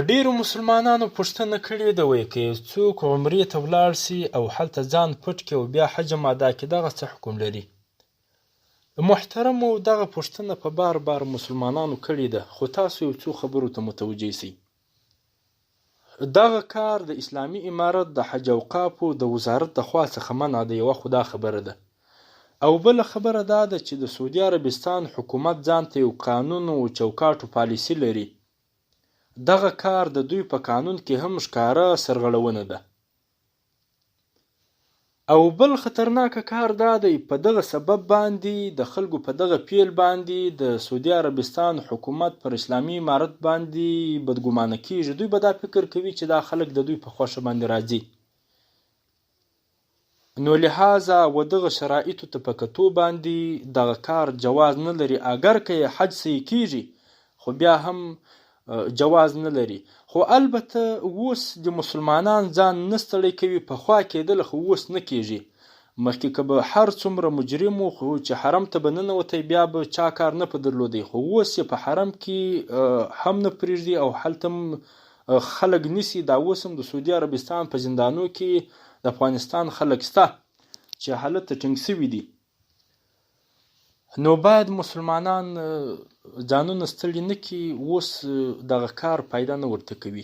ډېرو مسلمانانو پوښتنه کړې ده که یو څوک عمرې ته ولاړ سي او هلته ځان پټ کړي او بیا حجم ادا کړي دغه څه حکم لري؟ محترمو دغه پوښتنه په بار بار مسلمانانو کړې ده، خو تاسو یو څو خبرو ته متوجه سئ. دغه کار د اسلامي امارت د حج اوقافو د وزارت د خوا څخه منع ده، یوه خو دا خبره ده، او بله خبره دا ده چې د سعودي عربستان حکومت ځان ته یو قانون او چوکاټ او پالیسي لري. دغه کار د دوی په قانون کې هم ښکاره سرغړونه ده. او بل خطرناکه کار دا دی، په دغه سبب باندې د خلکو په دغه پیل باندې د سعودي عربستان حکومت پر اسلامي امارت باندې بدګمانه کیږي. دوی به دا فکر کوي چې دا خلک د دوی په خوښه باندې راځي، نو لحاظه و دغه شرایطو ته په کتو باندې دغه کار جواز نه لري. اگر که حج صحیح کیږي خو بیا هم جواز نه لري. خو البته اوس د مسلمانان ځان نه ستړی کوي، پخوا کېدل خو اوس نه کېږي. مخکې که به هر څومره مجرم و خو چې حرم ته به ننوتی بیا به چا کار نه په درلودی، خو اوس یې په حرم کې هم نه پرېږدي او هلته هم خلک نیسي. دا اوس هم د سعودي عربستان په زندانو کې د افغانستان خلک شته چې هلته ټینګ سوي دي. نو باید مسلمانان ځانونه ستړي نه کړي، اوس دغه کار پیدا نه ورته کوي.